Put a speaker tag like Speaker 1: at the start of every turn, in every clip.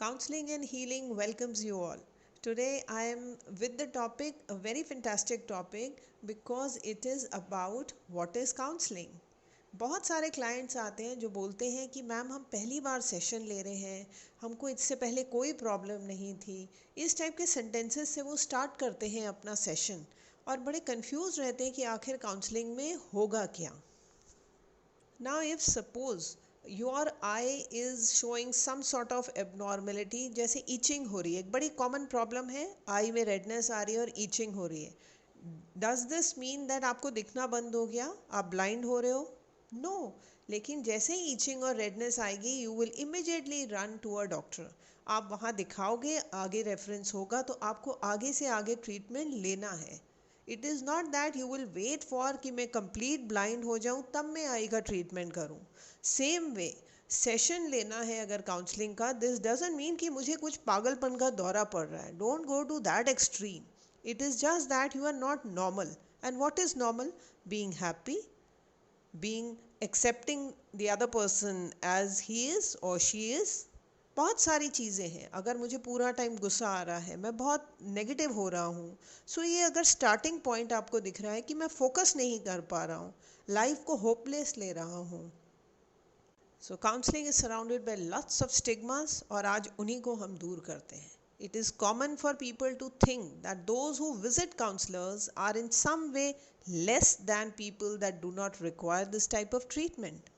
Speaker 1: Counseling and Healing welcomes you all. Today I am with the topic, a very fantastic topic because it is about what is counseling. बहुत सारे clients आते हैं जो बोलते हैं कि मैम हम पहली बार सेशन ले रहे हैं, हमको इससे पहले कोई प्रॉब्लम नहीं थी। इस टाइप के सेंटेंसेस से वो स्टार्ट करते हैं अपना सेशन और बड़े कंफ्यूज रहते हैं कि आखिर काउंसलिंग में होगा क्या। Now, if suppose your eye is showing some sort of abnormality, जैसे itching हो रही है, एक बड़ी common problem है, आई में redness आ रही है और itching हो रही है। Does this mean that आपको दिखना बंद हो गया, आप blind हो रहे हो? No, लेकिन जैसे ही itching और redness आएगी, you will immediately run to a doctor. आप वहाँ दिखाओगे, आगे रेफरेंस होगा तो आपको आगे से आगे ट्रीटमेंट लेना है। It is not that you will wait for कि मैं कंप्लीट ब्लाइंड हो जाऊं तब मैं आई का ट्रीटमेंट करूं। सेम वे सेशन लेना है अगर काउंसलिंग का, दिस डजंट मीन कि मुझे कुछ पागलपन का दौरा पड़ रहा है। Don't go to that extreme. It is just that you are not normal. And what is normal? Being happy, being accepting the other person as he is और शी इज़। बहुत सारी चीज़ें हैं। अगर मुझे पूरा टाइम गुस्सा आ रहा है, मैं बहुत नेगेटिव हो रहा हूँ, सो ये अगर स्टार्टिंग पॉइंट आपको दिख रहा है कि मैं फोकस नहीं कर पा रहा हूँ, लाइफ को होपलेस ले रहा हूँ, so counselling is surrounded by lots of stigmas और आज उन्हीं को हम दूर करते हैं। It is common for people to think that those who visit counsellors are in some way less than people that do not require this type of treatment.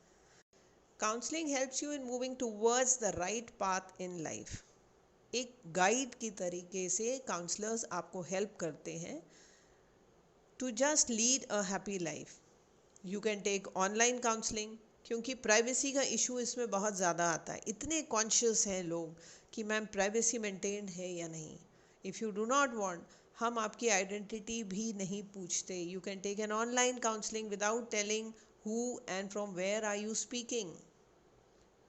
Speaker 1: Counselling helps you in moving towards the right path in life. एक guide की तरीके से counsellors आपको help करते हैं to just lead a happy life. You can take online counselling, क्योंकि privacy का issue इसमें बहुत ज़्यादा आता है। इतने कॉन्शियस हैं लोग कि मैम प्राइवेसी मेंटेन्ड है या नहीं। If you do not want, हम आपकी आइडेंटिटी भी नहीं पूछते। You can take an online counselling without telling who and from where are you speaking.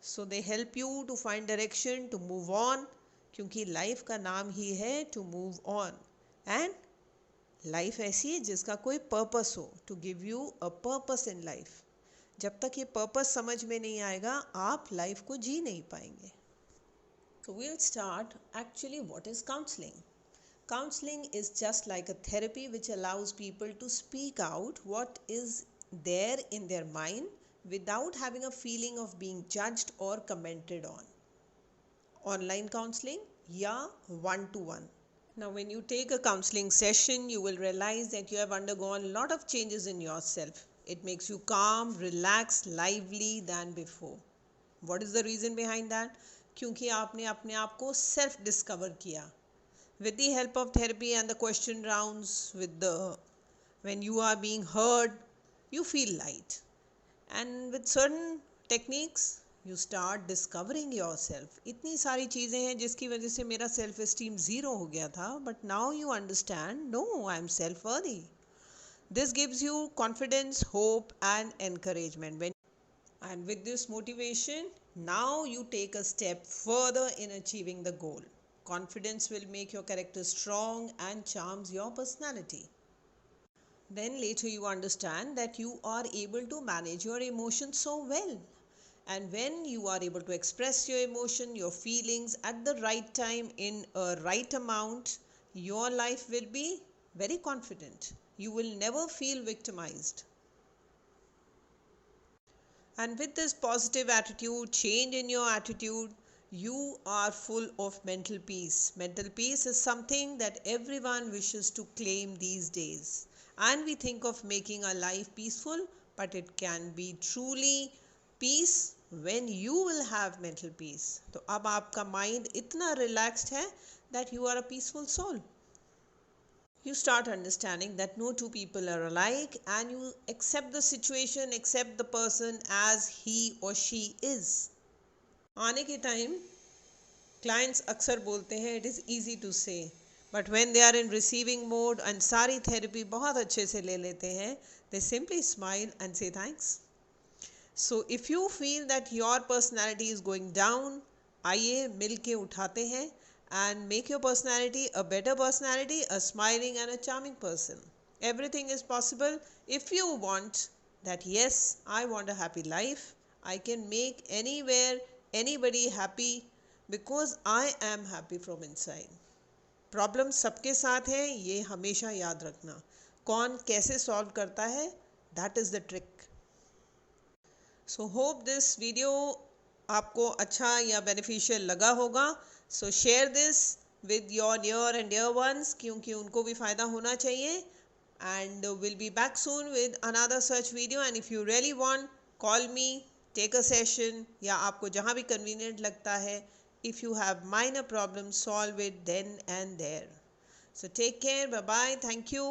Speaker 1: So they help you to find direction to move on, क्योंकि life का नाम ही है to move on. And life ऐसी है जिसका कोई purpose हो, to give you a purpose in life. जब तक ये पर्पस समझ में नहीं आएगा आप लाइफ को जी नहीं पाएंगे। So we'll start actually what is counseling. Counseling is just like a therapy which allows people to speak out what is there in their mind without having a feeling of being judged or commented on. Online counseling, yeah, one-to-one. Now, when you take a counseling session, you will realize that you have undergone a lot of changes in yourself. It makes you calm, relaxed, lively than before. What is the reason behind that? क्योंकि आपने अपने आप को self discover किया. With the help of therapy and the question rounds, when you are being heard, you feel light. And with certain techniques, you start discovering yourself. इतनी सारी चीज़ें हैं जिसकी वजह से मेरा self esteem ज़ीरो हो गया था, but now you understand, no, I am self worthy. This gives you confidence, hope and encouragement. And with this motivation, now you take a step further in achieving the goal. Confidence will make your character strong and charms your personality. Then later you understand that you are able to manage your emotions so well. And when you are able to express your emotion, your feelings at the right time in a right amount, your life will be very confident. You will never feel victimized. And with this positive attitude, change in your attitude, you are full of mental peace. Mental peace is something that everyone wishes to claim these days. And we think of making our life peaceful, but it can be truly peace when you will have mental peace. तो अब आपका mind इतना relaxed है that you are a peaceful soul. You start understanding that no two people are alike and you accept the situation, accept the person as he or she is. आने के time clients अक्सर बोलते हैं it is easy to say, but when they are in receiving mode and सारी therapy बहुत अच्छे से ले लेते हैं, they simply smile and say thanks. So if you feel that your personality is going down, आइए मिल के उठाते हैं and make your personality a better personality, a smiling and a charming person. Everything is possible if you want that. Yes, I want a happy life. I can make anywhere, anybody happy because I am happy from inside. Problem सबके साथ है, ये हमेशा याद रखना। कौन कैसे solve करता है, that is the trick. So hope this video आपको अच्छा या बेनिफिशियल लगा होगा। सो share this with your near and dear ones, क्योंकि उनको भी फ़ायदा होना चाहिए। And we'll be back soon with another such video, and if you really want, call me, take a session, या आपको जहाँ भी convenient लगता है, if you have minor problems, solve it then and there. So take care, bye bye, thank you.